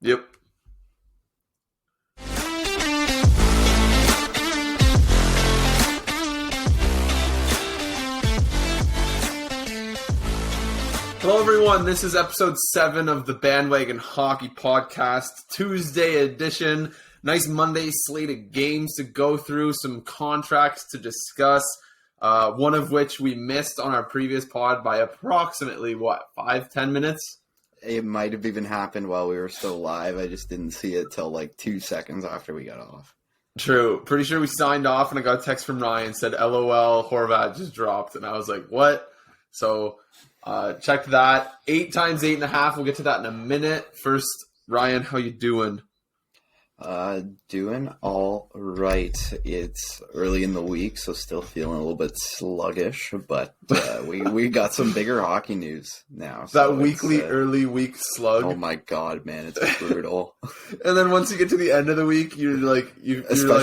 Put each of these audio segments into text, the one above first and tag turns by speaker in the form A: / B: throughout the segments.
A: Yep. Hello, everyone. This is episode 7 of the Bandwagon Hockey Podcast, Tuesday edition. Nice Monday slate of games to go through, some contracts to discuss, one of which we missed on our previous pod by approximately, 5-10 minutes?
B: It might have even happened while we were still live. I just didn't see it till like 2 seconds after we got off.
A: True. Pretty sure we signed off and I got a text from Ryan said, LOL, Horvat just dropped. And I was like, what? So check that. 8 times 8.5. We'll get to that in a minute. First, Ryan, how you doing?
B: Doing all right. It's early in the week, so still feeling a little bit sluggish, but we got some bigger hockey news now.
A: That weekly early week slug.
B: Oh my god, man, it's brutal.
A: And then once you get to the end of the week, you're like,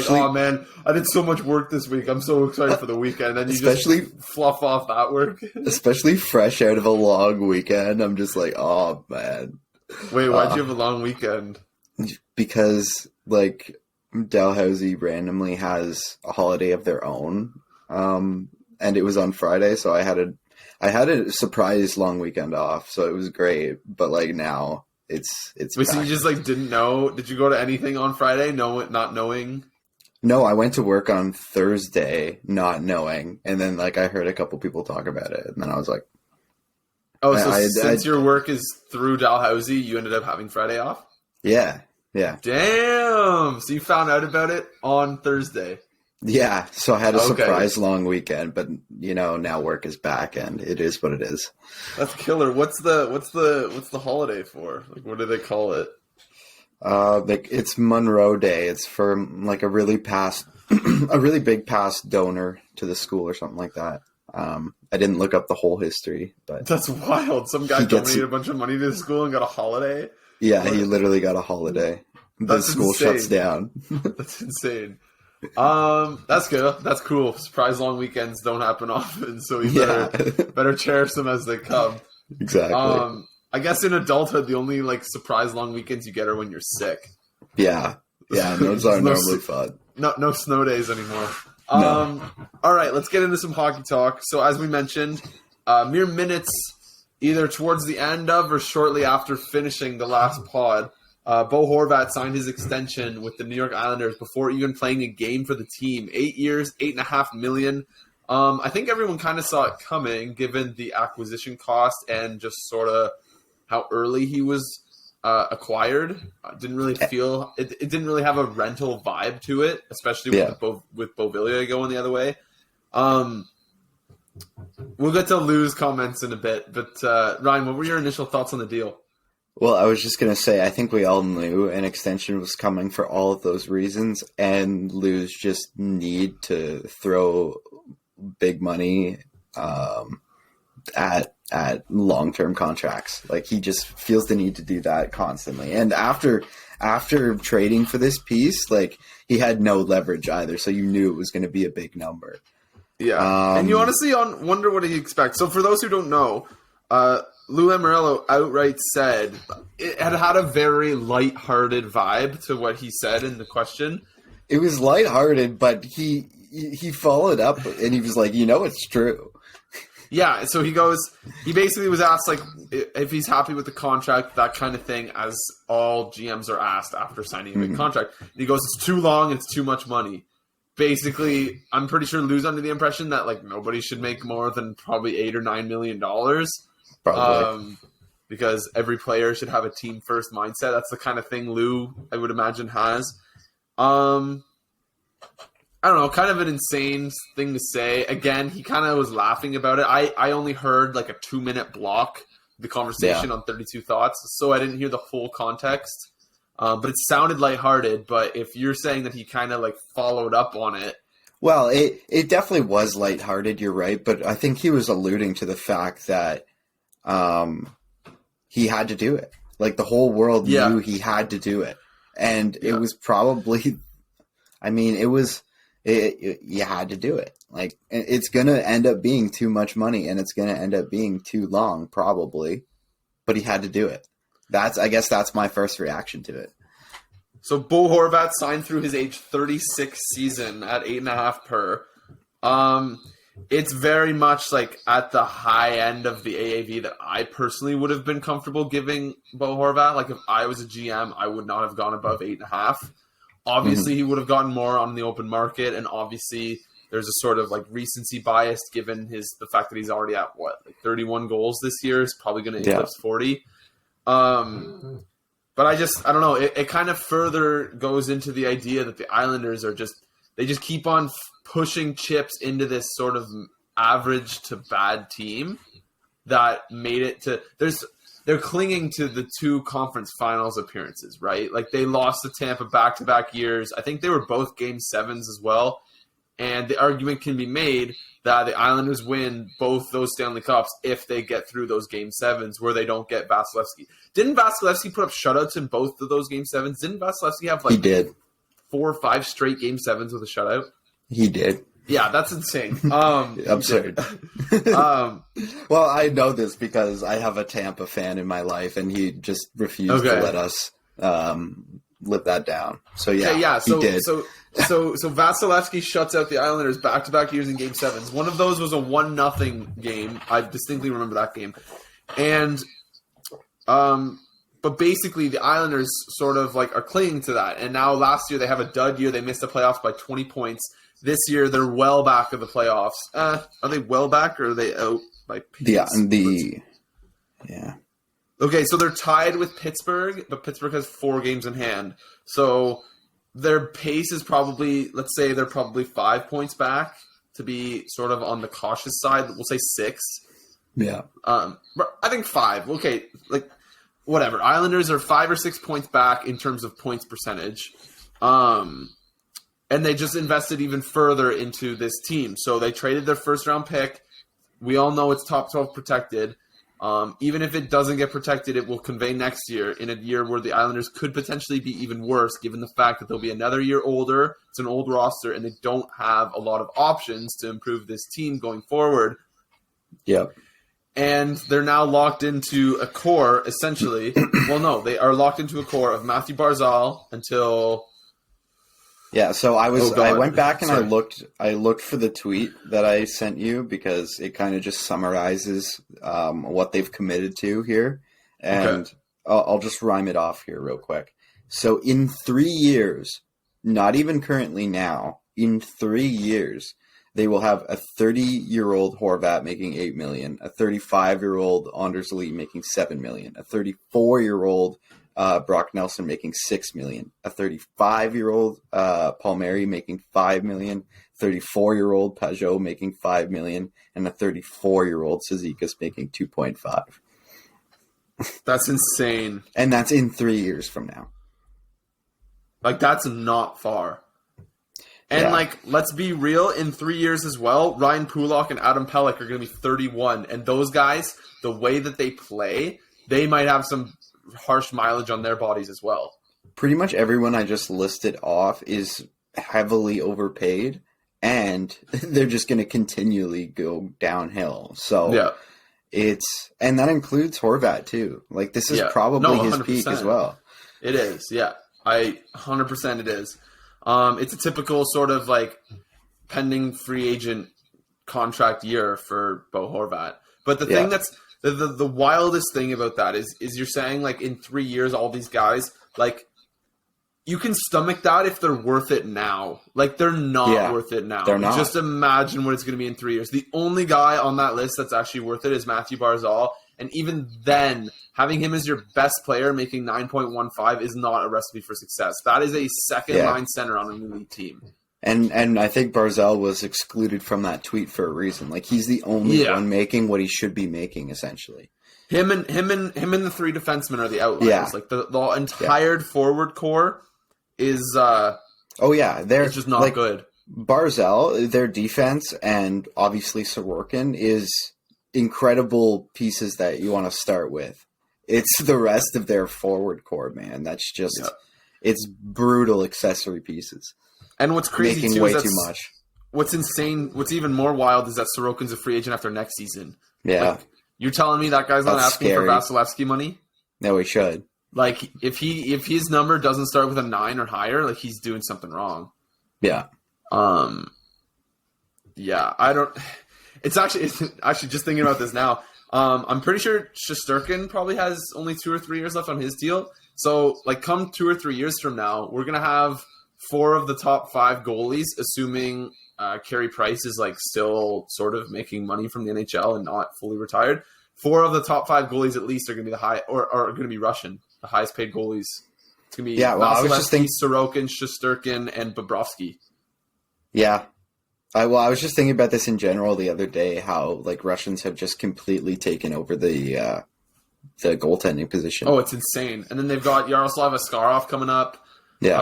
A: oh man, I did so much work this week. I'm so excited for the weekend. And you just fluff off that work. Especially
B: fresh out of a long weekend. I'm just like, oh man.
A: Wait, why'd you have a long weekend?
B: Because, like, Dalhousie randomly has a holiday of their own, and it was on Friday, so I had a surprise long weekend off, so it was great. But like now, it's.
A: Wait, so you just like didn't know? Did you go to anything on Friday? Not knowing.
B: No, I went to work on Thursday, not knowing, and then like I heard a couple people talk about it, and then I was like,
A: "Oh, so since your work is through Dalhousie, you ended up having Friday off?"
B: Yeah.
A: Damn! So you found out about it on Thursday.
B: Yeah, so I had a surprise long weekend, but now work is back and it is what it is.
A: That's killer. What's the holiday for? Like, what do they call it?
B: It's Monroe Day. It's for like a really big past donor to the school or something like that. I didn't look up the whole history, but
A: that's wild. Some guy donated a bunch of money to the school and got a holiday.
B: Yeah, he literally got a holiday. The school shuts down.
A: That's insane. That's good. That's cool. Surprise long weekends don't happen often, so you better cherish them as they come.
B: Exactly.
A: I guess in adulthood, the only like surprise long weekends you get are when you're sick.
B: Yeah, and those are normally fun.
A: No snow days anymore.
B: No.
A: All right, let's get into some hockey talk. So as we mentioned, mere minutes either towards the end of or shortly after finishing the last pod, Bo Horvat signed his extension with the New York Islanders before even playing a game for the team. 8 years, $8.5 million. I think everyone kind of saw it coming given the acquisition cost and just sort of how early he was acquired. Didn't really feel it didn't really have a rental vibe to it, especially with Beauvillier going the other way. We'll get to Lou's comments in a bit, but Ryan, what were your initial thoughts on the deal?
B: Well, I was just going to say, I think we all knew an extension was coming for all of those reasons, and Lou's just need to throw big money at long-term contracts. Like, he just feels the need to do that constantly. And after trading for this piece, like, he had no leverage either, so you knew it was going to be a big number.
A: Yeah, and you honestly wonder what he expects. So for those who don't know, Lou Lamoriello outright said it had a very lighthearted vibe to what he said in the question.
B: It was lighthearted, but he followed up and he was like, it's true.
A: Yeah, so he basically was asked like if he's happy with the contract, that kind of thing, as all GMs are asked after signing a big contract. And he goes, it's too long, it's too much money. Basically, I'm pretty sure Lou's under the impression that like nobody should make more than probably $8 or $9 million.
B: Probably.
A: Because every player should have a team first mindset. That's the kind of thing Lou, I would imagine, has. I don't know, kind of an insane thing to say. Again, he kind of was laughing about it. I only heard like a 2-minute block, the conversation on 32 Thoughts, so I didn't hear the full context. But it sounded lighthearted, but if you're saying that he kind of like followed up on it.
B: Well, it definitely was lighthearted, you're right, but I think he was alluding to the fact that he had to do it. Like the whole world knew he had to do it. And it was probably, you had to do it. Like, it's going to end up being too much money and it's going to end up being too long, probably. But he had to do it. I guess that's my first reaction to it.
A: So Bo Horvat signed through his age 36 season at 8.5 per. It's very much like at the high end of the AAV that I personally would have been comfortable giving Bo Horvat. Like if I was a GM, I would not have gone above 8.5. Obviously, he would have gotten more on the open market, and obviously there's a sort of like recency bias given the fact that he's already at 31 goals this year is probably going to eclipse 40. But I don't know. It kind of further goes into the idea that the Islanders they just keep on pushing chips into this sort of average to bad team that made it to they're clinging to the 2 conference finals appearances, right? Like they lost to Tampa back-to-back years. I think they were both game 7s as well. And the argument can be made that the Islanders win both those Stanley Cups if they get through those game 7s where they don't get Vasilevsky. Didn't Vasilevsky put up shutouts in both of those game 7s? Didn't Vasilevsky have
B: he did
A: 4 or 5 straight game 7s with a shutout?
B: He did.
A: Yeah, that's insane.
B: Absurd. Well, I know this because I have a Tampa fan in my life, and he just refused to let us live that down. So yeah, he did. So Vasilevsky shuts out the Islanders back-to-back years in game 7s. One of those was a 1-0 game. I distinctly remember that game. And but basically the Islanders sort of like are clinging to that. And now last year they have a dud year. They missed the playoffs by 20 points. This year they're well back of the playoffs. Are they well back or are they out by points? Yeah.
A: Okay, so they're tied with Pittsburgh, but Pittsburgh has 4 games in hand. So their pace is probably, let's say they're probably 5 points back to be sort of on the cautious side. We'll say 6.
B: Yeah.
A: I think 5. Okay, like whatever. Islanders are 5 or 6 points back in terms of points percentage. And they just invested even further into this team. So they traded their first-round pick. We all know it's top 12 protected. Even if it doesn't get protected, it will convey next year in a year where the Islanders could potentially be even worse, given the fact that they'll be another year older. It's an old roster, and they don't have a lot of options to improve this team going forward.
B: Yep.
A: And they're now locked into a core, essentially. Well, no, they are locked into a core of Matthew Barzal until...
B: Yeah, so I went back and I looked for the tweet that I sent you because it kind of just summarizes what they've committed to here. And I'll just rhyme it off here real quick. So in 3 years, not even currently now, in 3 years, they will have a 30-year-old Horvat making $8 million, a 35-year-old Anders Lee making $7 million, a 34-year-old Brock Nelson making $6 million, a 35-year-old Palmieri making $5 million, 34-year-old Pajot making $5 million, and a 34-year-old Cizikas making $2.5.
A: That's insane.
B: And that's in 3 years from now.
A: Like, that's not far. And, let's be real, in 3 years as well, Ryan Pulock and Adam Pelech are going to be 31. And those guys, the way that they play, they might have some harsh mileage on their bodies as well.
B: Pretty much everyone I just listed off is heavily overpaid, and they're just going to continually go downhill. So and that includes Horvat too. Like this is probably his peak as well.
A: It is, yeah. 100% it is. It's a typical sort of like pending free agent contract year for Bo Horvat. But the thing that's the wildest thing about that is you're saying like in 3 years, all these guys, like you can stomach that if they're worth it now. Like they're not worth it now.
B: They're not.
A: Just imagine what it's going to be in 3 years. The only guy on that list that's actually worth it is Matthew Barzal. And even then, having him as your best player making 9.15 is not a recipe for success. That is a second-line center on an elite team. And
B: I think Barzal was excluded from that tweet for a reason. Like he's the only one making what he should be making, essentially.
A: Him and the 3 defensemen are the outliers. Yeah. Like the entire forward core is
B: they're
A: just not good.
B: Barzal, their defense, and obviously Sorokin is incredible pieces that you want to start with. It's the rest of their forward core, man. That's just it's brutal accessory pieces.
A: And what's crazy
B: making
A: too
B: way
A: is
B: too much.
A: What's insane, what's even more wild is that Sorokin's a free agent after next season.
B: Yeah.
A: Like, you're telling me that guy's not asking for Vasilevsky money?
B: No, he should.
A: Like if his number doesn't start with a 9 or higher, like he's doing something wrong.
B: Yeah.
A: Yeah, I don't. It's actually just thinking about this now. I'm pretty sure Shesterkin probably has only 2 or 3 years left on his deal. So, like, come 2 or 3 years from now, we're gonna have 4 of the top 5 goalies, assuming Carey Price is like still sort of making money from the NHL and not fully retired. 4 of the top 5 goalies at least are gonna be are gonna be Russian, the highest paid goalies. It's gonna be
B: I was just thinking
A: Sorokin, Shesterkin, and Bobrovsky.
B: Yeah. I was just thinking about this in general the other day, how like Russians have just completely taken over the goaltending position.
A: Oh, it's insane. And then they've got Yaroslav Askarov coming up.
B: Yeah.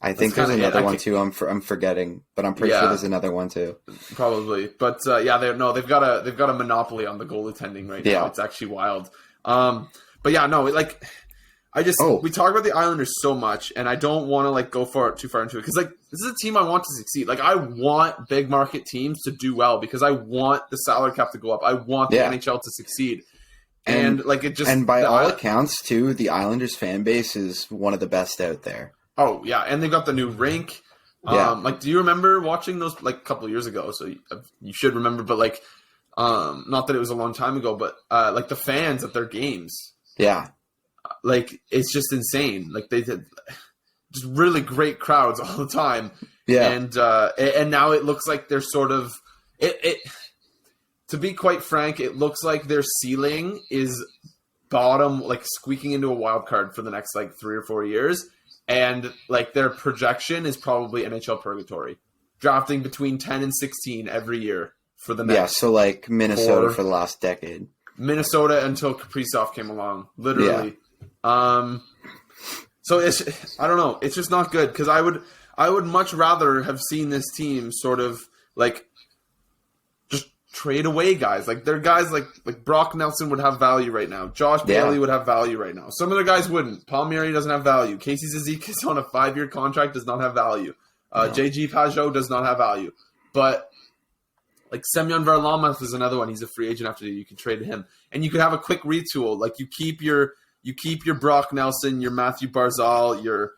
B: I think there's another one too. I'm forgetting, but I'm pretty sure there's another one too. Probably.
A: But they've got a monopoly on the goaltending right now. It's actually wild. We talk about the Islanders so much, and I don't want to like go too far into it because like this is a team I want to succeed. Like I want big market teams to do well because I want the salary cap to go up. I want the NHL to succeid. And by all accounts too, the Islanders fan base is one of the best out there. Oh yeah, and they've got the new rink. Do you remember watching those like a couple of years ago? So you should remember, but like, not that it was a long time ago, but like the fans at their games. Yeah. Like it's just insane. Like they did just really great crowds all the time. Yeah. And now it looks like they're sort of it. To be quite frank, it looks like their ceiling is bottom, like squeaking into a wild card for the next like 3 or 4 years. And like their projection is probably NHL purgatory, drafting between 10 and 16 every year for the next. Yeah, so like Minnesota for the last decade. Minnesota until Kaprizov came along, literally. Yeah. So I don't know. It's just not good because I would much rather have seen this team sort of like just trade away guys. Like they're guys like Brock Nelson would have value right now. Josh Bailey would have value right now. Some of the guys wouldn't. Palmieri doesn't have value. Casey Zizekas on a 5-year contract does not have value. JG Pajot does not have value. But like Semyon Varlamov is another one. He's a free agent after you can trade him. And you could have a quick retool. Like you keep your Brock Nelson, your Matthew Barzal,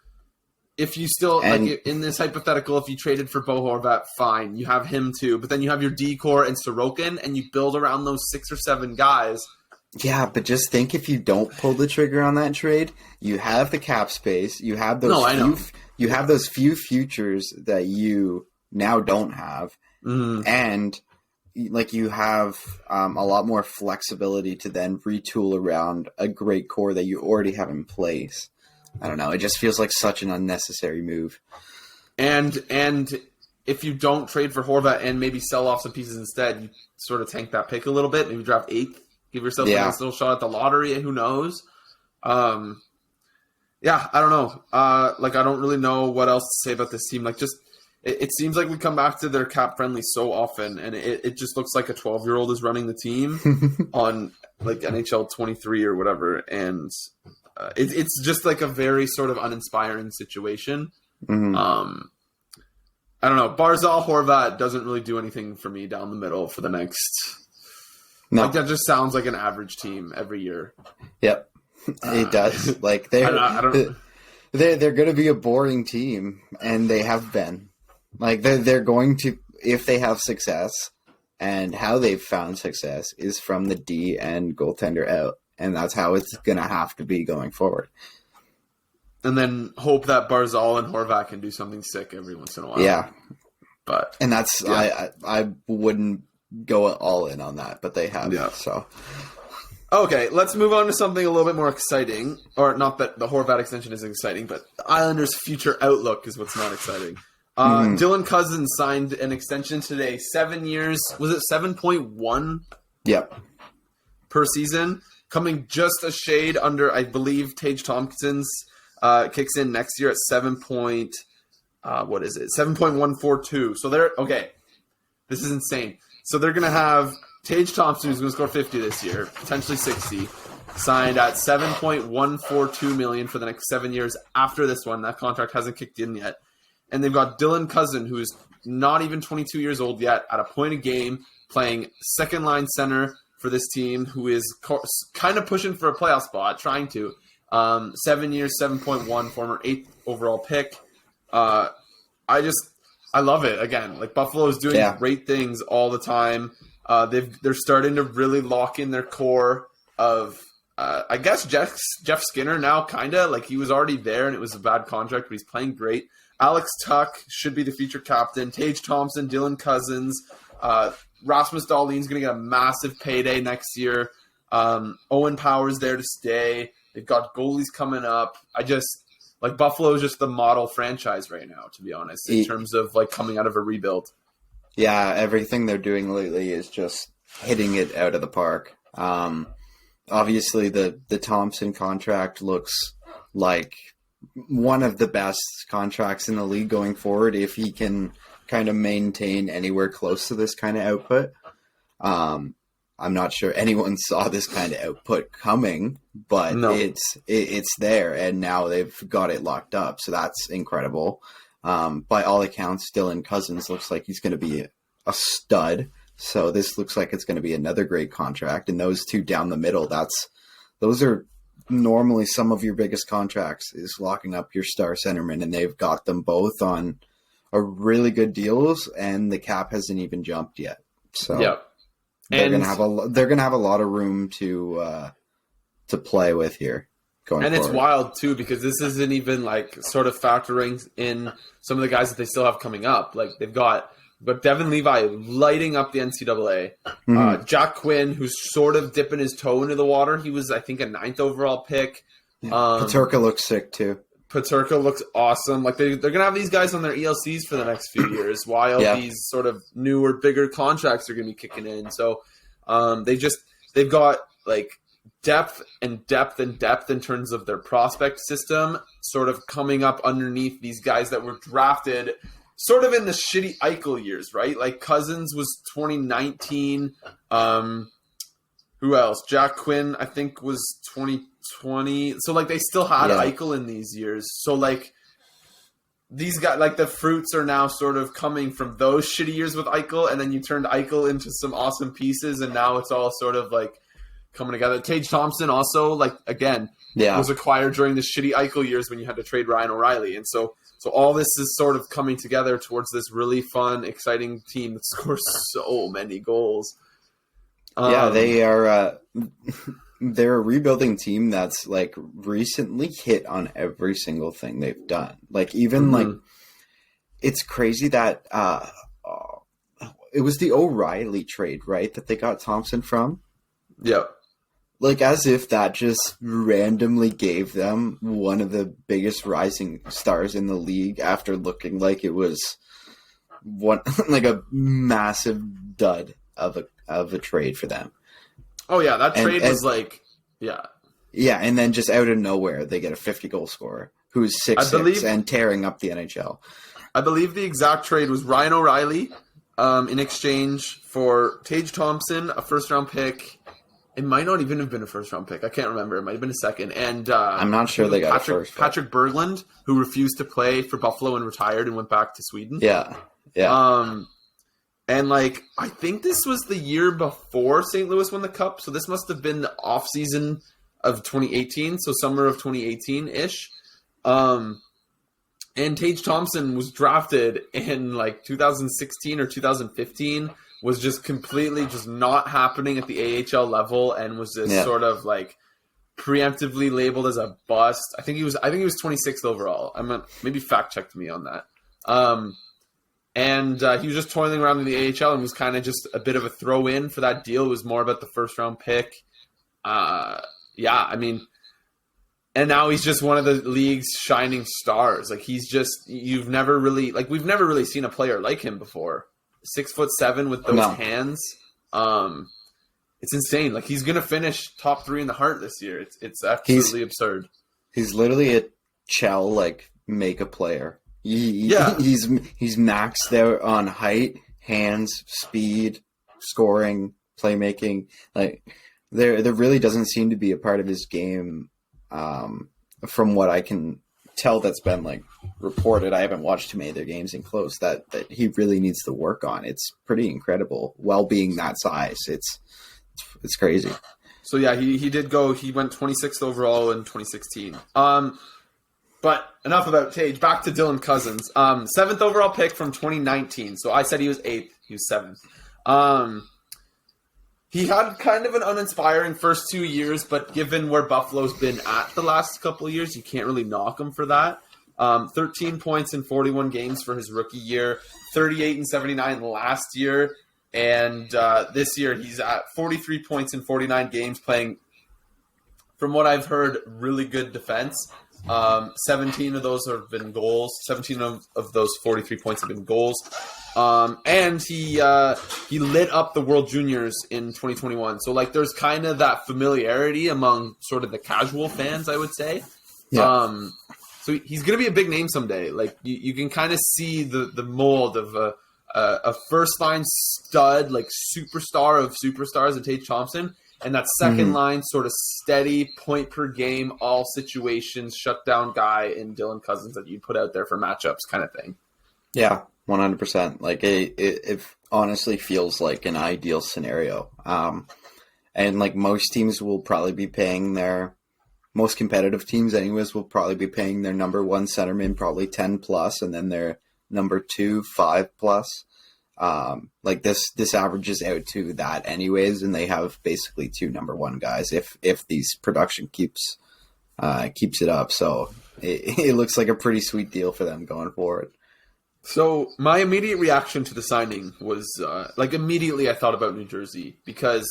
A: if you still like in this hypothetical, if you traded for Bo Horvat, fine, you have him too. But then you have your D-core and Sorokin, and you build around those 6 or 7 guys. Yeah, but just think if you don't pull the trigger on that trade, you have the cap space, you have those you have those few futures that you now don't have, and like you have a lot more flexibility to then retool around a great core that you already have in place. I don't know. It just feels like such an unnecessary move. And if you don't trade for Horvat and maybe sell off some pieces instead, you sort of tank that pick a little bit. Maybe draft 8th. Give yourself a nice little shot at the lottery. Who knows? I don't know. I don't really know what else to say about this team. Like, just it seems like we come back to their cap friendly so often, and it just looks like a 12-year-old is running the team on like NHL 23 or whatever, and it's just like a very sort of uninspiring situation. Mm-hmm. I don't know. Barzal Horvat doesn't really do anything for me down the middle for the next. No. Like that just sounds like an average team every year. Yep, it does. Like they're going to be a boring team, and they have been. Like they're going to, if they have success, and how they've found success is from the D and goaltender out, and that's how it's going to have to be going forward. And then hope that Barzal and Horvat can do something sick every once in a while. Yeah, and that's I wouldn't go all in on that, but they have. Yeah. So okay, let's move on to something a little bit more exciting, or not that the Horvat extension is exciting, but the Islanders' future outlook is what's not exciting. Dylan Cozens signed an extension today, 7 years. Was it 7.1? Yep. Per season, coming just a shade under, I believe, Tage Thompson's kicks in next year at 7.142. So they're okay. This is insane. So they're gonna have Tage Thompson, who's gonna score 50 this year, potentially 60, signed at $7.142 million for the next 7 years after this one. That contract hasn't kicked in yet. And they've got Dylan Cozens, who is not even 22 years old yet, at a point a game, playing second-line center for this team, who is kind of pushing for a playoff spot, trying to. 7 years, 7.1, former 8th overall pick. I love it. Again, like Buffalo is doing great things all the time. They're starting to really lock in their core of, I guess, Jeff Skinner now, kind of. Like, he was already there, and it was a bad contract, but he's playing great. Alex Tuck should be the future captain. Tage Thompson, Dylan Cozens. Rasmus Dahlin's going to get a massive payday next year. Owen Power's there to stay. They've got goalies coming up. Like, Buffalo is just the model franchise right now, to be honest, in terms of, like, coming out of a rebuild.
B: Yeah, everything they're doing lately is just hitting it out of the park. Obviously, the Thompson contract looks like one of the best contracts in the league going forward if he can kind of maintain anywhere close to this kind of output. I'm not sure anyone saw this kind of output coming, but it's there, and now they've got it locked up, so that's incredible. By all accounts, Dylan Cozens looks like he's going to be a stud, so this looks like it's going to be another great contract, and those two down the middle, those are normally some of your biggest contracts, is locking up your star centerman, and they've got them both on a really good deals, and the cap hasn't even jumped yet. So they're gonna have a lot of room to play with here going forward.
A: It's wild too, because this isn't even like sort of factoring in some of the guys that they still have coming up. Like they've got Devin Levi lighting up the NCAA.
B: Mm-hmm.
A: Jack Quinn, who's sort of dipping his toe into the water. He was, I think, a 9th overall pick.
B: Yeah. Peterka looks sick too.
A: Peterka looks awesome. Like they're gonna have these guys on their ELCs for the next few years, while these sort of newer, bigger contracts are gonna be kicking in. So they've got like depth in terms of their prospect system, sort of coming up underneath these guys that were drafted sort of in the shitty Eichel years, right? Like Cozens was 2019. Who else? Jack Quinn, I think, was 2020. So like they still had Eichel in these years. So like these guys, like the fruits are now sort of coming from those shitty years with Eichel, and then you turned Eichel into some awesome pieces, and now it's all sort of like coming together. Tage Thompson also, like, again, was acquired during the shitty Eichel years when you had to trade Ryan O'Reilly. And so all this is sort of coming together towards this really fun, exciting team that scores so many goals.
B: They are they're a rebuilding team that's like recently hit on every single thing they've done. Like even like it's crazy that it was the O'Reilly trade, right, that they got Thompson from?
A: Yep.
B: Like, as if that just randomly gave them one of the biggest rising stars in the league after looking like it was like a massive dud of a trade for them.
A: Oh yeah, that trade was like,
B: yeah, and then just out of nowhere they get a 50-goal scorer who's 6'6" and tearing up the NHL.
A: I believe the exact trade was Ryan O'Reilly in exchange for Tage Thompson, a first-round pick. It might not even have been a first-round pick. I can't remember. It might have been a second. And
B: I'm not sure they got a first.
A: Patrick Berglund, who refused to play for Buffalo and retired and went back to Sweden.
B: Yeah.
A: And, like, I think this was the year before St. Louis won the Cup, so this must have been the off-season of 2018, so summer of 2018-ish. And Tage Thompson was drafted in, like, 2016 or 2015, was just completely just not happening at the AHL level, and was just sort of, like, preemptively labeled as a bust. I think he was 26th overall. Maybe fact-checked me on that. And he was just toiling around in the AHL and was kind of just a bit of a throw-in for that deal. It was more about the first-round pick. And now he's just one of the league's shining stars. Like, we've never really seen a player like him before. 6'7" with those hands. It's insane. Like, he's gonna finish top 3 in the Hart this year. It's absolutely absurd.
B: He's literally a Chell, like, make a player. He's maxed out on height, hands, speed, scoring, playmaking. Like, there really doesn't seem to be a part of his game, from what I can tell that's been, like, reported. I haven't watched too many of their games in close, that he really needs to work on. It's pretty incredible. While being that size, It's crazy.
A: So yeah, he did go. He went 26th overall in 2016. But enough about Tage. Back to Dylan Cozens. 7th overall pick from 2019. So I said he was 8th. He was 7th. He had kind of an uninspiring first 2 years, but given where Buffalo's been at the last couple of years, you can't really knock him for that. 13 points in 41 games for his rookie year, 38 and 79 last year, and this year he's at 43 points in 49 games, playing, from what I've heard, really good defense. 17 of those have been goals. 17 of those 43 points have been goals. And he lit up the World Juniors in 2021. So like, there's kind of that familiarity among sort of the casual fans, I would say. Yeah. So he's going to be a big name someday. Like you can kind of see the mold of a first line stud, like superstar of superstars in Tage Thompson. And that second line sort of steady point per game, all situations, shutdown guy in Dylan Cozens that you put out there for matchups kind of thing.
B: Yeah, 100%. Like it honestly feels like an ideal scenario. And like most teams will probably be paying most competitive teams anyways will probably be paying their number one centerman probably 10 plus, and then their number 2, 5 plus. Like this averages out to that anyways, and they have basically 2 number 1 guys if these production keeps it up. So it looks like a pretty sweet deal for them going forward.
A: So my immediate reaction to the signing was immediately I thought about New Jersey, because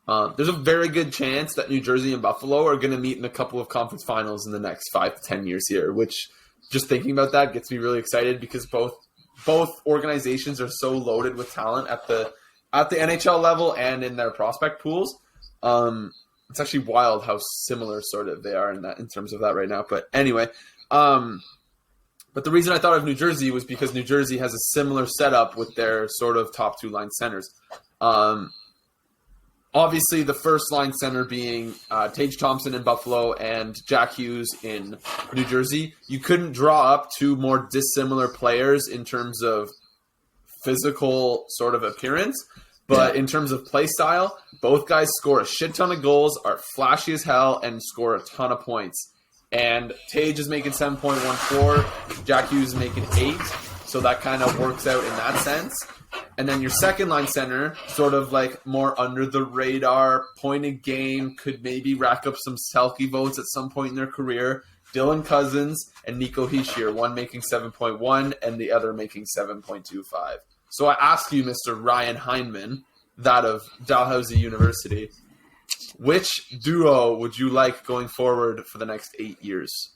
A: there's a very good chance that New Jersey and Buffalo are going to meet in a couple of conference finals in the next 5 to 10 years here, which just thinking about that gets me really excited, because both organizations are so loaded with talent at the NHL level and in their prospect pools. It's actually wild how similar sort of they are in terms of that right now. But anyway, but the reason I thought of New Jersey was because New Jersey has a similar setup with their sort of top 2 line centers. Obviously, the first line center being Tage Thompson in Buffalo and Jack Hughes in New Jersey. You couldn't draw up 2 more dissimilar players in terms of physical sort of appearance, but in terms of play style, both guys score a shit ton of goals, are flashy as hell, and score a ton of points. And Tage is making 7.14, Jack Hughes is making 8, so that kind of works out in that sense. And then your second line center, sort of like more under the radar, point a game, could maybe rack up some Selke votes at some point in their career. Dylan Cozens and Hughes Hischier, one making 7.1 and the other making 7.25. So I ask you, Mr. Ryan Hindman, that of Dalhousie University, which duo would you like going forward for the next 8 years?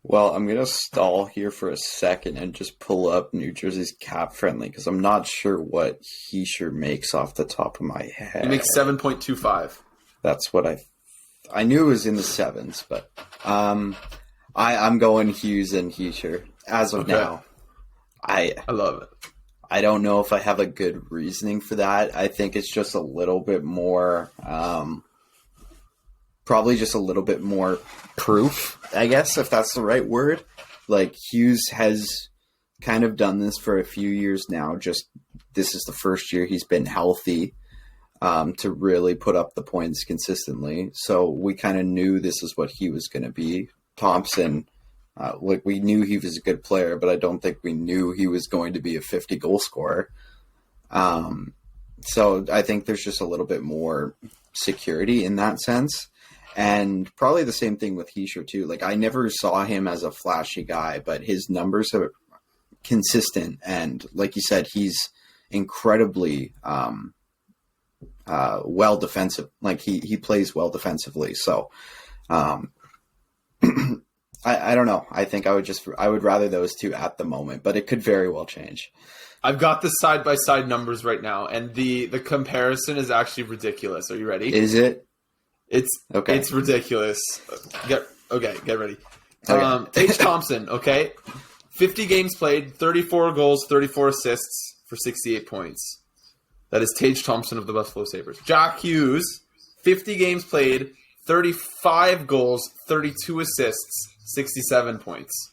B: Well, I'm going to stall here for a second and just pull up New Jersey's cap friendly, because I'm not sure what Hischier makes off the top of my head.
A: He makes 7.25.
B: That's what I knew it was in the 7s, but I'm going Hughes and Hischier as of now. I
A: love it.
B: I don't know if I have a good reasoning for that. I think it's just a little bit more, probably just a little bit more proof, I guess, if that's the right word. Like, Hughes has kind of done this for a few years now. Just this is the first year he's been healthy to really put up the points consistently. So we kind of knew this is what he was going to be. Thompson, we knew he was a good player, but I don't think we knew he was going to be a 50 goal scorer. So I think there's just a little bit more security in that sense. And probably the same thing with Hischier too. Like, I never saw him as a flashy guy, but his numbers are consistent. And like you said, he's incredibly well defensive. Like he plays well defensively. So I don't know. I think I would rather those two at the moment, but it could very well change.
A: I've got the side-by-side numbers right now, and the comparison is actually ridiculous. Are you ready?
B: Is it?
A: It's ridiculous. Get ready.
B: Okay.
A: Tage Thompson, okay? 50 games played, 34 goals, 34 assists for 68 points. That is Tage Thompson of the Buffalo Sabres. Jack Hughes, 50 games played, 35 goals, 32 assists, 67 points.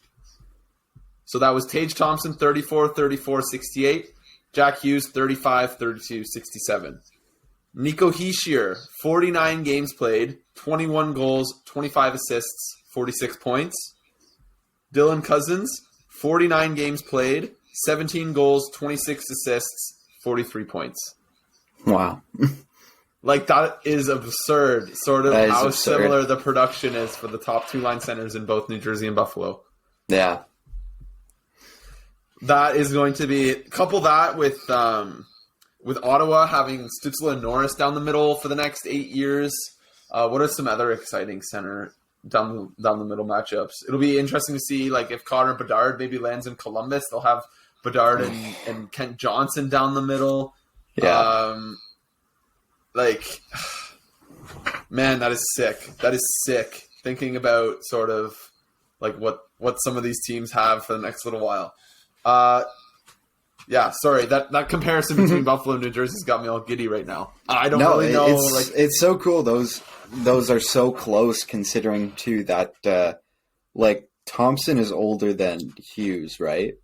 A: So that was Tage Thompson, 34, 34, 68. Jack Hughes, 35, 32, 67. Nico Hischier, 49 games played, 21 goals, 25 assists, 46 points. Dylan Cozens, 49 games played, 17 goals, 26 assists, 43 points.
B: Wow.
A: Like, that is absurd, sort of how
B: absurd.
A: similar the production is for the top two line centers in both New Jersey and Buffalo.
B: Yeah.
A: That is going to be... Couple that with Ottawa having Stützle and Norris down the middle for the next 8 years. What are some other exciting center down the middle matchups? It'll be interesting to see, like, if Connor Bedard maybe lands in Columbus. They'll have Bedard and Kent Johnson down the middle.
B: Yeah.
A: Man, that is sick. That is sick. Thinking about sort of like what some of these teams have for the next little while. Yeah, sorry. That comparison between Buffalo and New Jersey's got me all giddy right now. I don't really know.
B: It's so cool. Those are so close, considering too that Thompson is older than Hughes, right?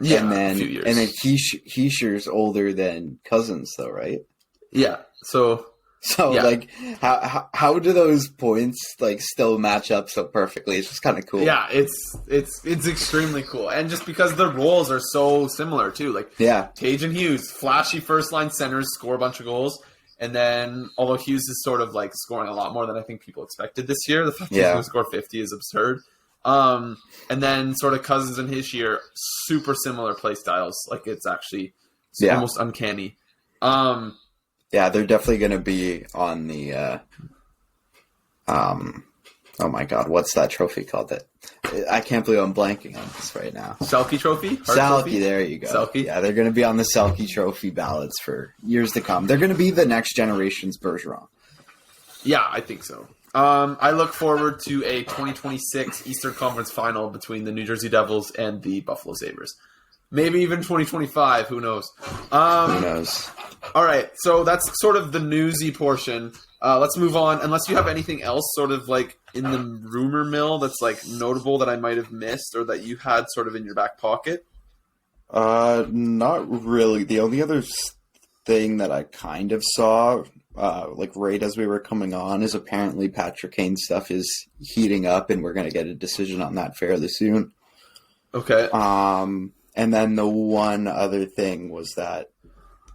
A: Yeah,
B: and then
A: a few years.
B: And then Hischier's older than Cozens, though, right?
A: Yeah. So yeah.
B: Like, how do those points like still match up so perfectly? It's just kind of cool.
A: Yeah, it's extremely cool, and just because their roles are so similar too. Like,
B: yeah,
A: Tage and Hughes, flashy first line centers, score a bunch of goals, and then although Hughes is sort of like scoring a lot more than I think people expected this year, the fact that he's going to score 50 is absurd. And then sort of Cozens and Hischier, super similar play styles. Like, it's actually almost uncanny.
B: Yeah, they're definitely going to be on the, oh my God, what's that trophy called? I can't believe I'm blanking on this right now.
A: Selke Trophy?
B: Selke, there you go.
A: Selke?
B: Yeah, they're going to be on the Selke Trophy ballots for years to come. They're going to be the next generation's Bergeron.
A: Yeah, I think so. I look forward to a 2026 Eastern Conference Final between the New Jersey Devils and the Buffalo Sabres. Maybe even 2025. Who knows?
B: Who knows?
A: All right, so that's sort of the newsy portion. Let's move on. Unless you have anything else sort of like in the rumor mill that's like notable that I might have missed or that you had sort of in your back pocket.
B: Not really. The only other thing that I kind of saw, like right as we were coming on, is apparently Patrick Kane stuff is heating up, and we're going to get a decision on that fairly soon.
A: Okay.
B: And then the one other thing was that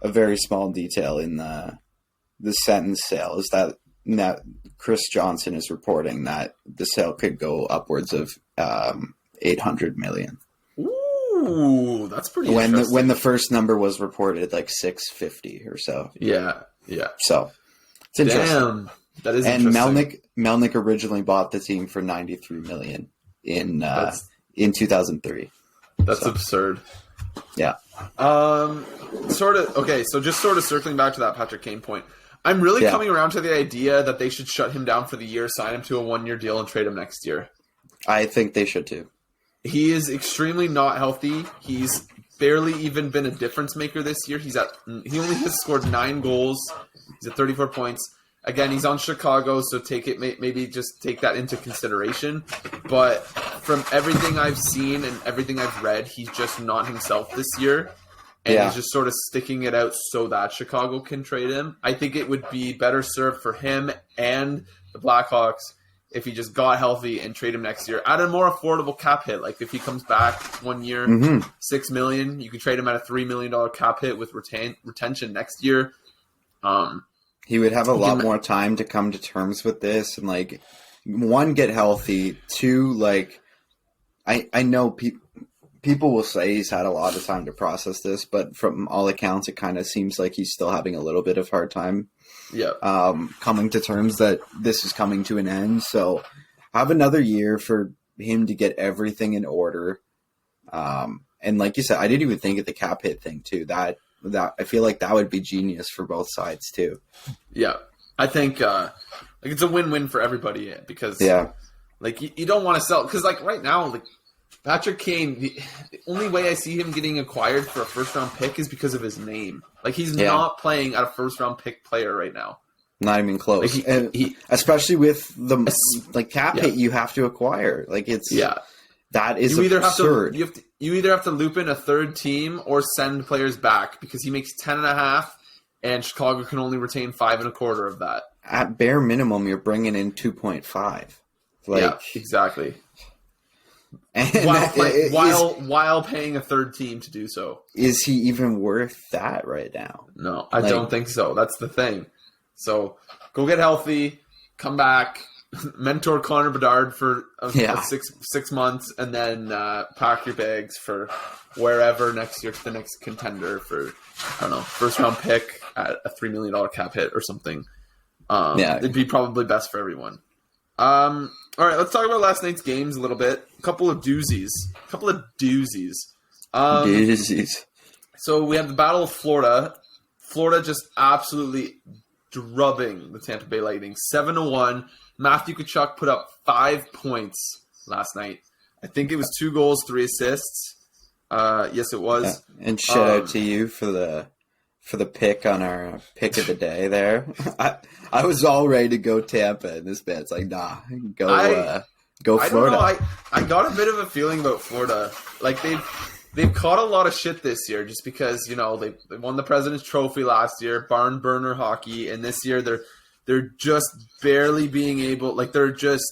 B: a very small detail in the sentence sale is that Chris Johnson is reporting that the sale could go upwards of $800 million.
A: Ooh, that's pretty interesting.
B: When the first number was reported, like 650 or so.
A: Yeah.
B: So it's interesting.
A: Damn, that is
B: and
A: interesting.
B: Melnick originally bought the team for $93 million in 2003.
A: That's absurd.
B: Yeah.
A: Sort of. Okay, so just sort of circling back to that Patrick Kane point, I'm really coming around to the idea that they should shut him down for the year, sign him to a 1-year deal, and trade him next year.
B: I think they should too.
A: He is extremely not healthy. He's barely even been a difference maker this year. He only has scored 9 goals. He's at 34 points. Again, he's on Chicago, so maybe just take that into consideration. But from everything I've seen and everything I've read, he's just not himself this year. And he's just sort of sticking it out so that Chicago can trade him. I think it would be better served for him and the Blackhawks if he just got healthy and trade him next year at a more affordable cap hit. Like, if he comes back 1 year, $6 million, you could trade him at a $3 million cap hit with retention next year.
B: He would have a lot more time to come to terms with this and, like, 1, get healthy, 2, like, I know people will say he's had a lot of time to process this, but from all accounts, it kind of seems like he's still having a little bit of hard time coming to terms that this is coming to an end. So have another year for him to get everything in order. And like you said, I didn't even think of the cap hit thing too. That I feel like that would be genius for both sides too.
A: Yeah, I think like it's a win-win for everybody because like you don't want to sell because like right now like Patrick Kane, the only way I see him getting acquired for a first-round pick is because of his name. Like, he's not playing at a first-round pick player right now.
B: Not even close. Like especially with the cap hit you have to acquire. Like, it's that is absurd.
A: You either have to loop in a third team or send players back because he makes 10.5 and Chicago can only retain 5.25 of that.
B: At bare minimum, you're bringing in 2.5.
A: Yeah, exactly.
B: And
A: While paying a third team to do so.
B: Is he even worth that right now?
A: No, I don't think so. That's the thing. So go get healthy, come back, mentor Connor Bedard for 6 months, and then pack your bags for wherever next year, the next contender for, I don't know, first round pick at a $3 million cap hit or something. It'd be probably best for everyone. All right, let's talk about last night's games a little bit. A couple of doozies. So we have the Battle of Florida. Florida just absolutely drubbing the Tampa Bay Lightning 7-1. Matthew Tkachuk put up 5 points last night. I think it was 2 goals, 3 assists. Yes, it was.
B: Yeah. And shout out to you for the pick on our pick of the day there. I was all ready to go Tampa, and this man's like, nah, go Florida.
A: I got a bit of a feeling about Florida. Like they've caught a lot of shit this year just because, you know, they won the President's Trophy last year, barn burner hockey, and this year they're just barely being able, like they're just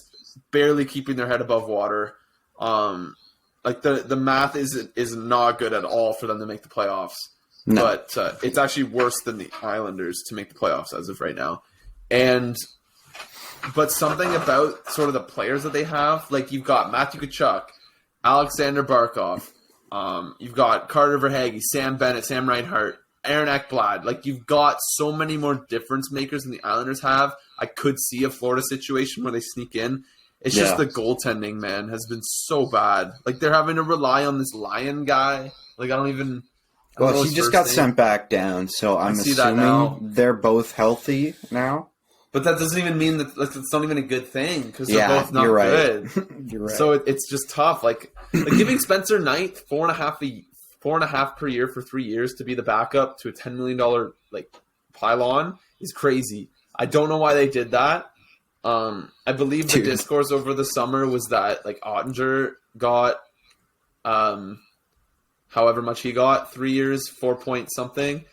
A: barely keeping their head above water. Like the math is not good at all for them to make the playoffs. No. But it's actually worse than the Islanders to make the playoffs as of right now. But something about sort of the players that they have, like you've got Matthew Tkachuk, Alexander Barkov, you've got Carter Verhaeghe, Sam Bennett, Sam Reinhart, Aaron Ekblad. Like you've got so many more difference makers than the Islanders have. I could see a Florida situation where they sneak in. It's just the goaltending, man, has been so bad. Like they're having to rely on this Lyon guy. Like I don't even.
B: Well, he just got sent back down, so I'm assuming they're both healthy now.
A: But that doesn't even mean that it's not even a good thing because they're both not good.
B: You're right.
A: So it's just tough. Like giving Spencer Knight $4.5 per year for 3 years to be the backup to a $10 million like pylon is crazy. I don't know why they did that. I believe the discourse over the summer was that like Ottinger got however much he got, 3 years, 4 point something.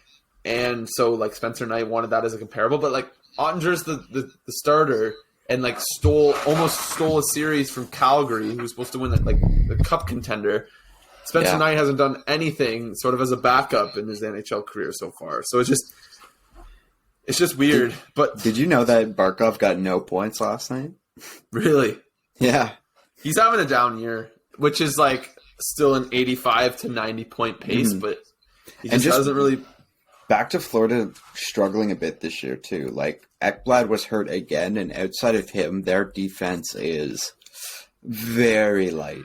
A: And so like Spencer Knight wanted that as a comparable, but like Ottinger's the starter and like almost stole a series from Calgary, who was supposed to win the cup contender. Spencer Knight hasn't done anything sort of as a backup in his NHL career so far. So it's just weird. But
B: did you know that Barkov got no points last night?
A: Really?
B: Yeah.
A: He's having a down year, which is like still an 85 to 90 point pace, but he just hasn't really.
B: Back to Florida struggling a bit this year too. Like Ekblad was hurt again, and outside of him, their defense is very light.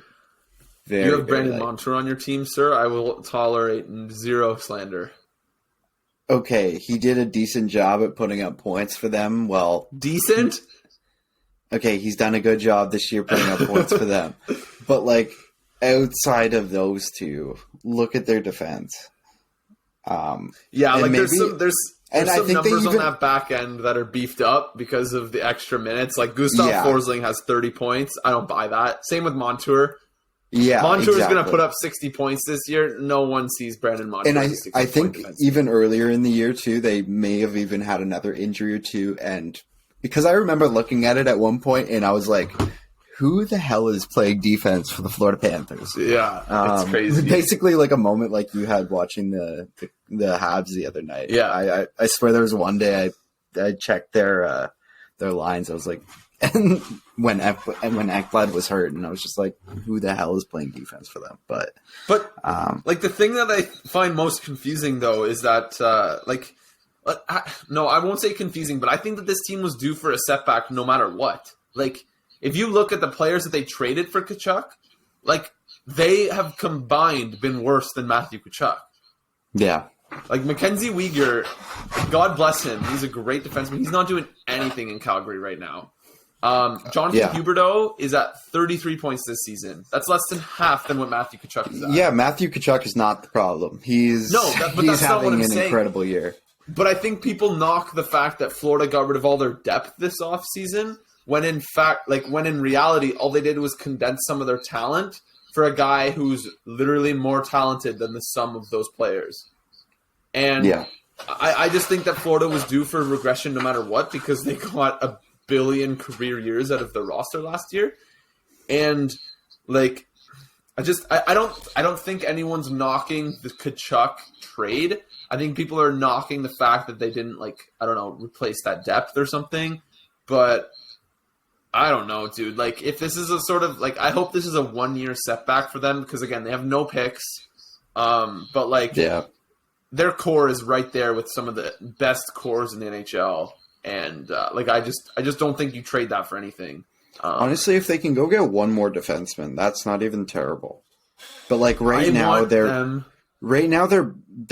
A: You have Brandon Montour on your team, sir. I will tolerate 0 slander.
B: Okay, he did a decent job at putting up points for them. Well,
A: decent?
B: Okay, he's done a good job this year putting up points for them. But like outside of those two, look at their defense.
A: There's some numbers on that back end that are beefed up because of the extra minutes. Like Gustav Forsling has 30 points. I don't buy that. Same with Montour.
B: Yeah,
A: Montour's going to put up 60 points this year. No one sees Brandon Montour.
B: And I think even earlier in the year too, they may have even had another injury or two. And because I remember looking at it at one point, and I was like, who the hell is playing defense for the Florida Panthers?
A: Yeah, it's crazy.
B: Basically, like a moment like you had watching the Habs the other night.
A: Yeah,
B: I swear there was one day I checked their lines. I was like, and when Ekblad was hurt, and I was just like, who the hell is playing defense for them? But
A: like the thing that I find most confusing though is that no, I won't say confusing, but I think that this team was due for a setback no matter what. Like. If you look at the players that they traded for Tkachuk, like they have combined been worse than Matthew Tkachuk.
B: Yeah.
A: Like Mackenzie Weegar, God bless him. He's a great defenseman. He's not doing anything in Calgary right now. Jonathan Huberdeau is at 33 points this season. That's less than half than what Matthew Tkachuk is at.
B: Yeah, Matthew Tkachuk is not the problem. He's having an incredible year.
A: But I think people knock the fact that Florida got rid of all their depth this offseason. When in reality, all they did was condense some of their talent for a guy who's literally more talented than the sum of those players. And I just think that Florida was due for regression no matter what because they got a billion career years out of the roster last year. And like I don't think anyone's knocking the Tkachuk trade. I think people are knocking the fact that they didn't replace that depth or something. But I don't know, dude. Like if this is a sort of like I hope this is a 1-year setback for them because again, they have no picks. But like their core is right there with some of the best cores in the NHL. And I just don't think you trade that for anything.
B: Honestly, if they can go get one more defenseman, that's not even terrible. But like right now, their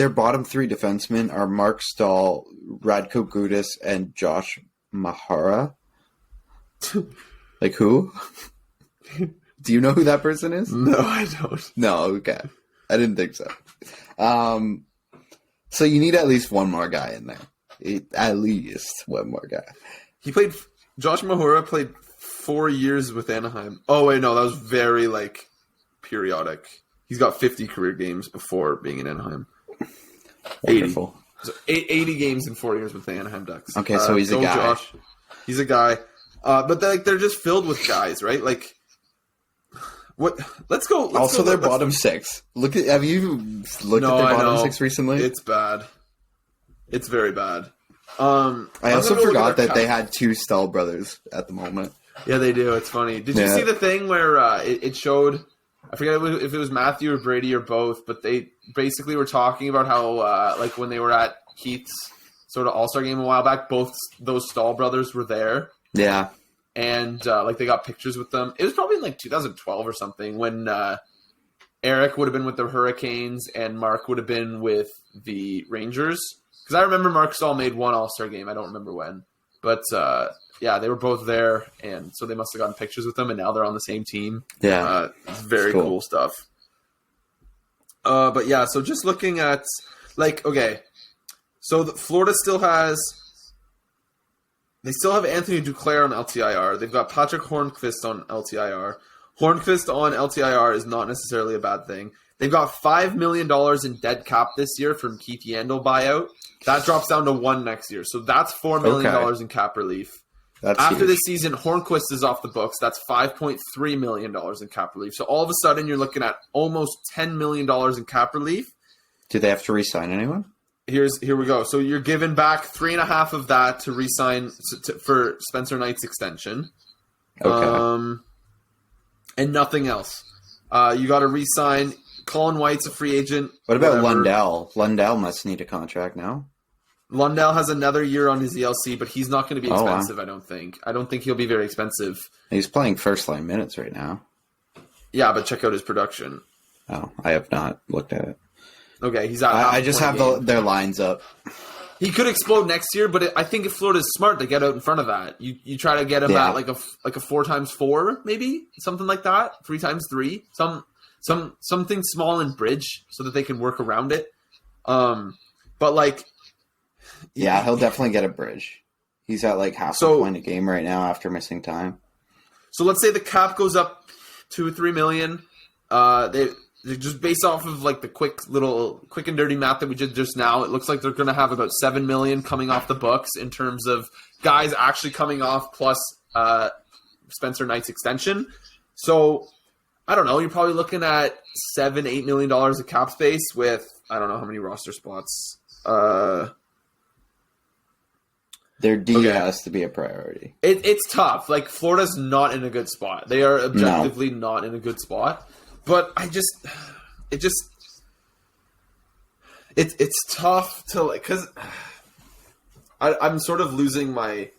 B: bottom 3 defensemen are Mark Stahl, Radko Gudas, and Josh Mahara. Like who? Do you know who that person is?
A: No, I don't.
B: No, okay. I didn't think so. So you need at least one more guy in there. At least one more guy.
A: Josh Mahura played 4 years with Anaheim. Oh, wait, no, that was very, periodic. He's got 50 career games before being in Anaheim.
B: Wonderful.
A: 80. So 80 games in 4 years with the Anaheim Ducks.
B: Okay, so he's a guy.
A: Josh. He's a guy. But they're just filled with guys, right? Like, what? Let's go.
B: Their bottom 6. Have you looked at their bottom 6 recently?
A: It's bad. It's very bad.
B: I also forgot that they had 2 Stahl brothers at the moment.
A: Yeah, they do. It's funny. Did you see the thing where it showed? I forget if it was Matthew or Brady or both, but they basically were talking about how when they were at Keith's sort of All-Star game a while back, both those Stahl brothers were there.
B: Yeah.
A: And they got pictures with them. It was probably in 2012 or something when Eric would have been with the Hurricanes and Mark would have been with the Rangers. Because I remember Mark Stahl made one All-Star game. I don't remember when. But, they were both there. And so they must have gotten pictures with them. And now they're on the same team.
B: Yeah.
A: It's very cool stuff. But, yeah, so just looking at, so Florida still has – they still have Anthony Duclair on LTIR. They've got Patrick Hornqvist on LTIR. Hornqvist on LTIR is not necessarily a bad thing. They've got $5 million in dead cap this year from Keith Yandel buyout. That drops down to 1 next year. So that's $4 million in cap relief. After this season, Hornqvist is off the books. That's $5.3 million in cap relief. So all of a sudden, you're looking at almost $10 million in cap relief.
B: Do they have to re-sign anyone?
A: Here we go. So you're giving back 3.5 of that to re-sign for Spencer Knight's extension.
B: Okay.
A: And nothing else. You got to re-sign. Colin White's a free agent.
B: What about Lundell? Lundell must need a contract now.
A: Lundell has another year on his ELC, but he's not going to be expensive, I don't think. I don't think he'll be very expensive.
B: He's playing first-line minutes right now.
A: Yeah, but check out his production.
B: Oh, I have not looked at it.
A: Okay, he's out.
B: I just have their lines up.
A: He could explode next year, but I think if Florida's smart, they get out in front of that. You try to get him at like a 4x4, maybe something like that, 3x3, something small and bridge so that they can work around it.
B: Yeah, he'll definitely get a bridge. He's at half a point a game right now after missing time.
A: So let's say the cap goes up $2 or $3 million. They just based off of the quick and dirty math that we did just now, it looks like they're going to have about $7 million coming off the books in terms of guys actually coming off plus Spencer Knight's extension. So I don't know. You're probably looking at $7-8 million of cap space with I don't know how many roster spots.
B: Their D has to be a priority.
A: It's tough. Florida's not in a good spot. They are objectively not in a good spot. But it's tough to because I'm sort of losing my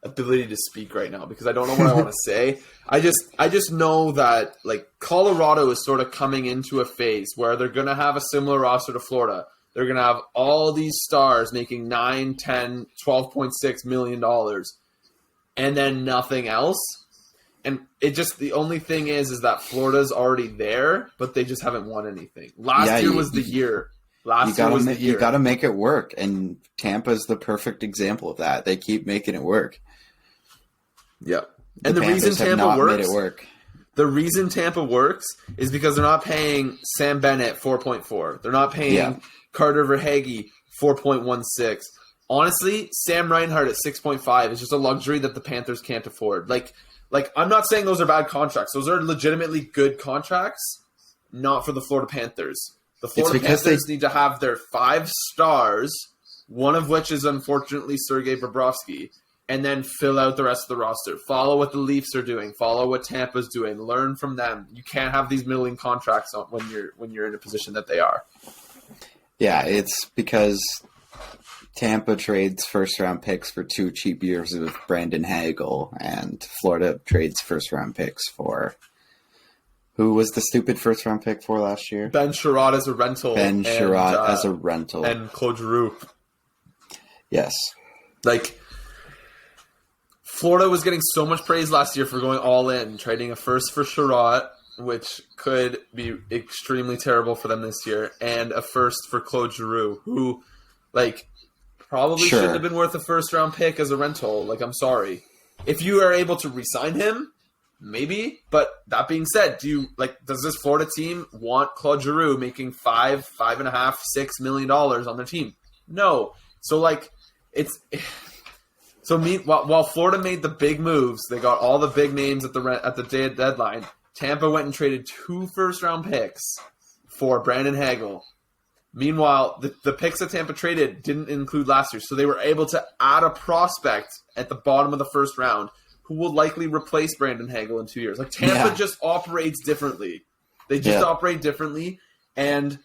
A: ability to speak right now because I don't know what I want to say. I just know that Colorado is sort of coming into a phase where they're going to have a similar roster to Florida. They're going to have all these stars making $9, $10, $12.6 million and then nothing else. And the only thing is that Florida's already there, but they just haven't won anything. Last year was the year. You got to make it work, and Tampa's the perfect example of that. They keep making it work.
B: Yeah, and the reason Tampa works, made it work.
A: The reason Tampa works is because they're not paying Sam Bennett 4.4. They're not paying Carter Verhaeghe 4.16. Honestly, Sam Reinhart at 6.5 is just a luxury that the Panthers can't afford. Like I'm not saying those are bad contracts. Those are legitimately good contracts, not for the Florida Panthers. The Florida Panthers need to have their 5 stars, one of which is unfortunately Sergei Bobrovsky, and then fill out the rest of the roster. Follow what the Leafs are doing. Follow what Tampa's doing. Learn from them. You can't have these middling contracts when you're in a position that they are.
B: Yeah, it's because Tampa trades first-round picks for 2 cheap years of Brandon Hagel, and Florida trades first-round picks for... Who was the stupid first-round pick for last year?
A: Ben Sherratt as a rental.
B: As a rental.
A: And Claude Giroux.
B: Yes.
A: Florida was getting so much praise last year for going all in, trading a first for Sherratt, which could be extremely terrible for them this year, and a first for Claude Giroux, who, probably shouldn't have been worth a first-round pick as a rental. I'm sorry. If you are able to re-sign him, maybe. But that being said, does this Florida team want Claude Giroux making $5.5, $6 million on their team? No. So, while Florida made the big moves, they got all the big names at the deadline. Tampa went and traded 2 first-round picks for Brandon Hagel. Meanwhile, the picks that Tampa traded didn't include last year, so they were able to add a prospect at the bottom of the first round who will likely replace Brandon Hagel in 2 years. Tampa just operates differently. They just operate differently, and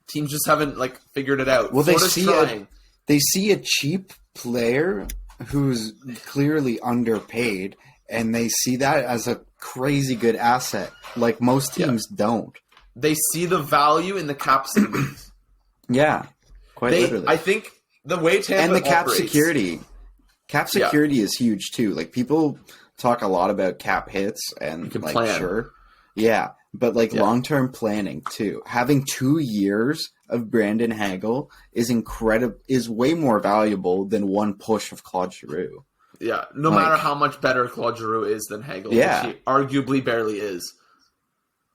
A: teams just haven't figured it out.
B: Well, they see a cheap player who's clearly underpaid, and they see that as a crazy good asset. Most teams don't.
A: They see the value in the cap savings.
B: Yeah, literally.
A: I think the way Tampa
B: and the cap
A: operates,
B: security. Cap security is huge too. People talk a lot about cap hits and
A: plan.
B: Sure, yeah, but long-term planning too. Having 2 years of Brandon Hagel is incredible. Is way more valuable than one push of Claude Giroux.
A: Yeah, no matter how much better Claude Giroux is than Hagel, which he arguably barely is.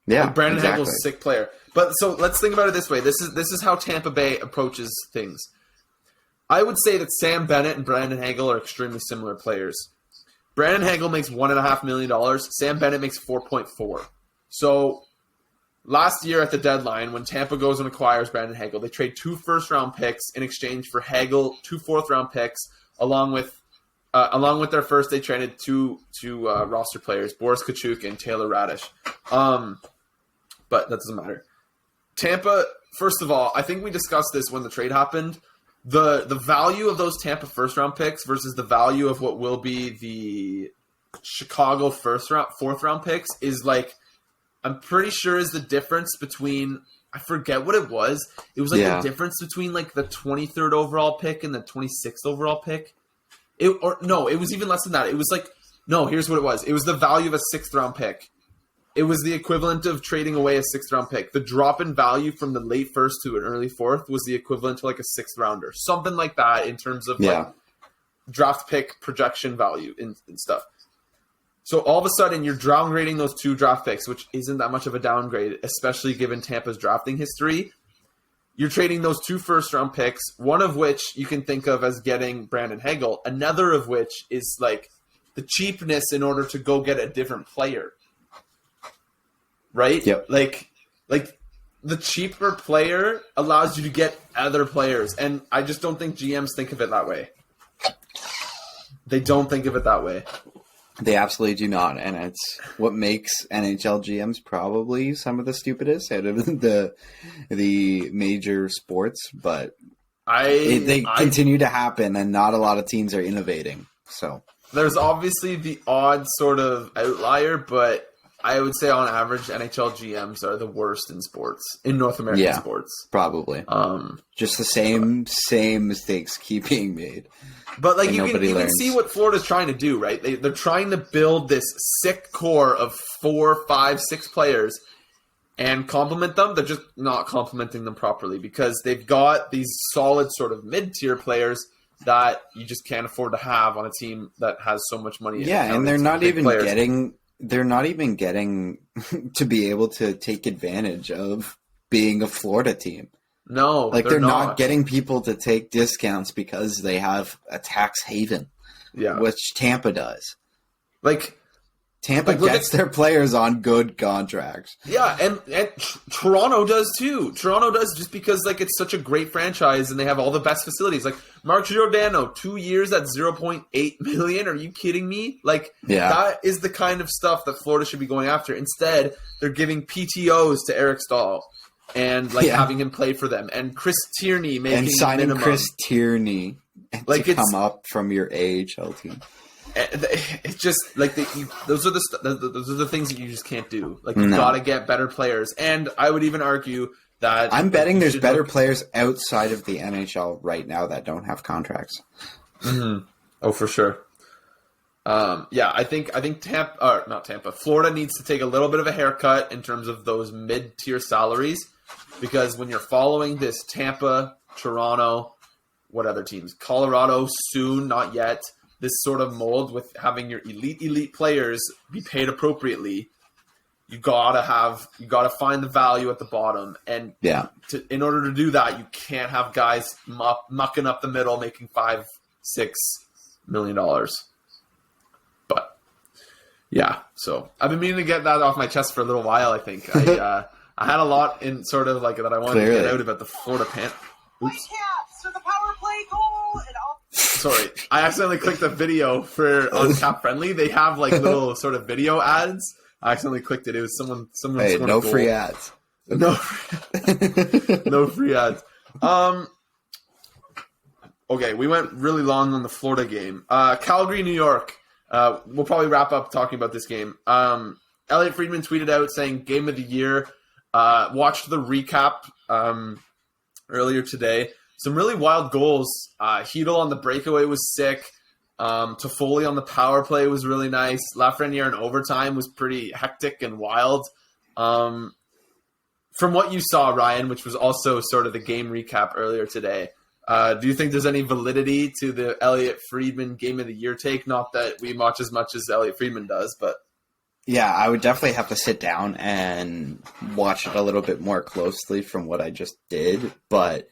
B: Yeah,
A: Brandon Hagel's a sick player. But so let's think about it this way. This is how Tampa Bay approaches things. I would say that Sam Bennett and Brandon Hagel are extremely similar players. Brandon Hagel makes $1.5 million. Sam Bennett makes 4.4. So last year at the deadline, when Tampa goes and acquires Brandon Hagel, they trade 2 first-round picks in exchange for Hagel, 2 fourth-round picks, along with their first. They traded two roster players, Boris Kachuk and Taylor Radish. But that doesn't matter. Tampa, first of all, I think we discussed this when the trade happened. The value of those Tampa first-round picks versus the value of what will be the Chicago fourth-round picks is I'm pretty sure is the difference between, I forget what it was. It was the difference between the 23rd overall pick and the 26th overall pick. It was even less than that. It was here's what it was. It was the value of a 6th-round pick. It was the equivalent of trading away a 6th-round pick. The drop in value from the late first to an early 4th was the equivalent to a 6th-rounder. Something like that in terms of draft pick projection value and stuff. So all of a sudden you're downgrading those 2 draft picks, which isn't that much of a downgrade, especially given Tampa's drafting history. You're trading those 2 first-round picks, one of which you can think of as getting Brandon Hagel, another of which is the cheapness in order to go get a different player. Right?
B: Yep.
A: The cheaper player allows you to get other players, and I just don't think GMs think of it that way. They don't think of it that way.
B: They absolutely do not, and it's what makes NHL GMs probably some of the stupidest out of the major sports. But they continue to happen, and not a lot of teams are innovating. So
A: there's obviously the odd sort of outlier, but I would say on average, NHL GMs are the worst in sports, in North American sports.
B: Probably. Just the same mistakes keep being made.
A: But you can see what Florida's trying to do, right? They're trying to build this sick core of 4, 5, 6 players and complement them. They're just not complementing them properly because they've got these solid sort of mid-tier players that you just can't afford to have on a team that has so much money.
B: Yeah, and they're not even getting they're not even getting to be able to take advantage of being a Florida team.
A: No,
B: like they're not getting people to take discounts because they have a tax haven.
A: Yeah,
B: which Tampa does.
A: Tampa
B: gets their players on good contracts.
A: Yeah, and Toronto does too. Toronto does just because it's such a great franchise and they have all the best facilities. Like Mark Giordano, 2 years at $0.8 million. Are you kidding me? That is the kind of stuff that Florida should be going after. Instead, they're giving PTOs to Eric Stahl and having him play for them, and Chris Tierney making
B: and signing
A: minimum.
B: Chris Tierney to come up from your AHL team.
A: It's just those are the things that you just can't do. You gotta get better players, and I would even argue that
B: I'm betting there's better players outside of the NHL right now that don't have contracts.
A: Mm-hmm. Oh, for sure. I think not Tampa. Florida needs to take a little bit of a haircut in terms of those mid-tier salaries, because when you're following this Tampa, Toronto, what other teams? Colorado soon, not yet. This sort of mold with having your elite players be paid appropriately, you gotta find the value at the bottom, and in order to do that, you can't have guys mucking up the middle, making $5-6 million. But so I've been meaning to get that off my chest for a little while. I think I had a lot in sort of that I wanted to get out about the Florida Panthers. Oops.
C: So the power play goal and all.
A: Sorry, I accidentally clicked the video for on Cap Friendly. They have little sort of video ads. I accidentally clicked it. It was someone.
B: Hey, no free ads.
A: No, no free ads. Okay, we went really long on the Florida game. Calgary, New York. We'll probably wrap up talking about this game. Elliot Friedman tweeted out saying "Game of the Year." Watched the recap earlier today. Some really wild goals. Hedl on the breakaway was sick. Toffoli on the power play was really nice. Lafreniere in overtime was pretty hectic and wild. From what you saw, Ryan, which was also sort of the game recap earlier today, do you think there's any validity to the Elliot Friedman Game of the Year take? Not that we watch as much as Elliot Friedman does, but...
B: Yeah, I would definitely have to sit down and watch it a little bit more closely from what I just did, but...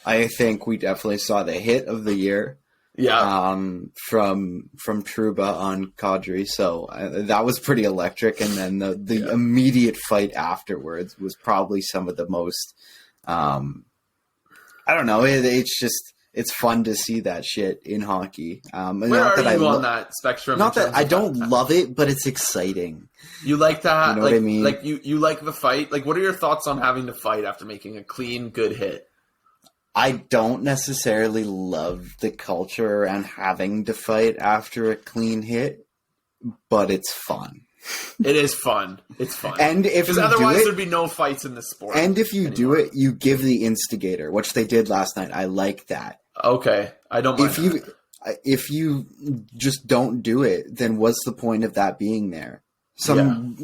B: I think we definitely saw the hit of the year, from Trouba on Kadri. So that was pretty electric, and then the immediate fight afterwards was probably some of the most. I don't know. It's fun to see that shit in hockey.
A: Where are you on that spectrum?
B: Not that I don't love it, but it's exciting.
A: You like that?
B: You know what I mean?
A: You like the fight. What are your thoughts on having to fight after making a clean, good hit?
B: I don't necessarily love the culture around having to fight after a clean hit, but it's fun.
A: It is fun. It's fun.
B: And
A: because otherwise there'd be no fights in the sport.
B: And if you do it, you give the instigator, which they did last night. I like that.
A: Okay, I don't mind.
B: If you just don't do it, then what's the point of that being there? Some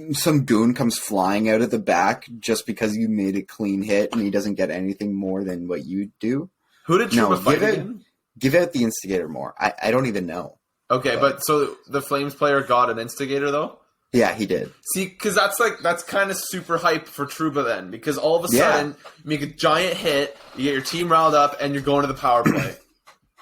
B: goon comes flying out of the back just because you made a clean hit and he doesn't get anything more than what you do.
A: Who did Trouba fight again?
B: Give out the instigator more. I don't even know.
A: Okay, but so the Flames player got an instigator though?
B: Yeah, he did.
A: See, because that's kind of super hype for Trouba then, because all of a sudden you make a giant hit, you get your team riled up, and you're going to the power play.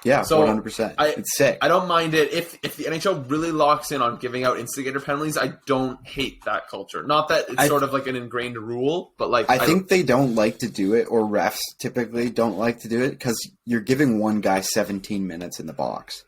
B: Yeah,
A: so
B: 100%. It's sick.
A: I don't mind it. If the NHL really locks in on giving out instigator penalties, I don't hate that culture. Not that it's sort of an ingrained rule, but
B: I think they don't like to do it, or refs typically don't like to do it, because you're giving one guy 17 minutes in the box.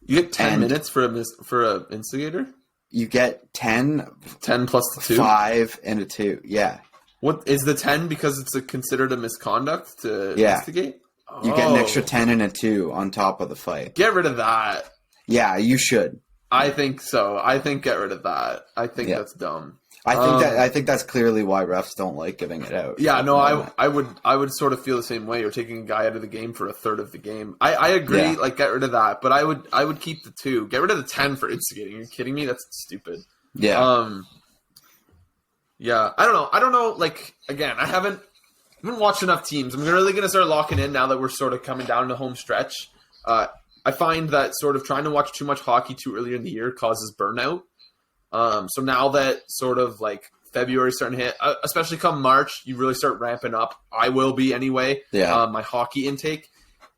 A: You get 10 minutes for a instigator?
B: You get 10.
A: 10 plus the 2?
B: 5 and a 2, yeah.
A: What is the 10 because it's considered a misconduct to instigate?
B: You get an extra 10 and a 2 on top of the fight.
A: Get rid of that.
B: Yeah, you should.
A: I think so. I think get rid of that. I think that's dumb.
B: I think that's clearly why refs don't like giving it out.
A: Yeah, no, I would sort of feel the same way. You're taking a guy out of the game for a third of the game. I agree. Get rid of that, but I would keep the 2. Get rid of the 10 for instigating. Are you kidding me? That's stupid.
B: Yeah.
A: Yeah, I don't know. Again, I haven't watched enough teams. I'm really going to start locking in now that we're sort of coming down to home stretch. I find that sort of trying to watch too much hockey too early in the year causes burnout. So now that sort of like February starting to hit, especially come March, you really start ramping up. I will be anyway.
B: Yeah.
A: My hockey intake,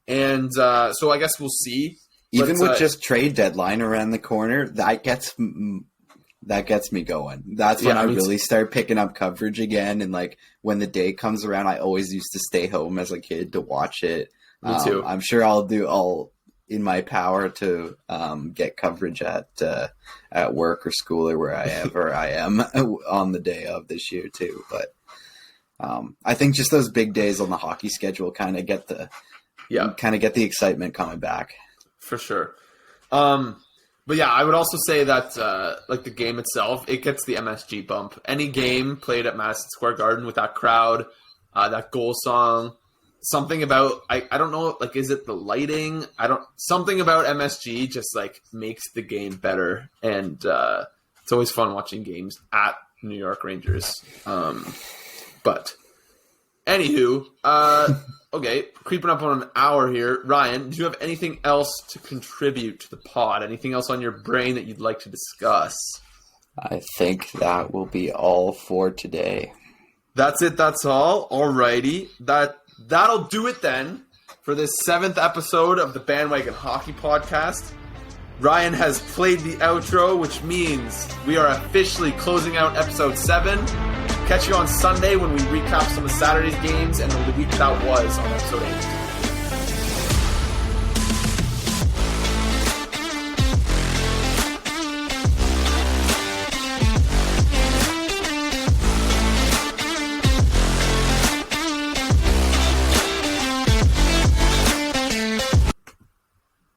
A: and so I guess we'll see.
B: Even with just trade deadline around the corner, that gets me going. That's when I really start picking up coverage again. And like when the day comes around, I always used to stay home as a kid to watch it.
A: Me too.
B: I'm sure I'll do all in my power to get coverage at work or school or wherever I am on the day of this year too. But I think just those big days on the hockey schedule kind of get the excitement coming back.
A: For sure. But yeah, I would also say that like the game itself, it gets the MSG bump. Any game played at Madison Square Garden with that crowd, that goal song, something about I don't know, like is it the lighting? Something about MSG just like makes the game better, and it's always fun watching games at New York Rangers. But anywho, okay, creeping up on an hour here. Ryan, do you have anything else to contribute to the pod? Anything else on your brain that you'd like to discuss?
B: I think that will be all for today.
A: That's it. That's all. Alrighty. That'll do it then for this 7th episode of the Bandwagon Hockey Podcast. Ryan has played the outro, which means we are officially closing out episode 7. Catch you on Sunday when we recap some of Saturday's games and the week that was on episode 8.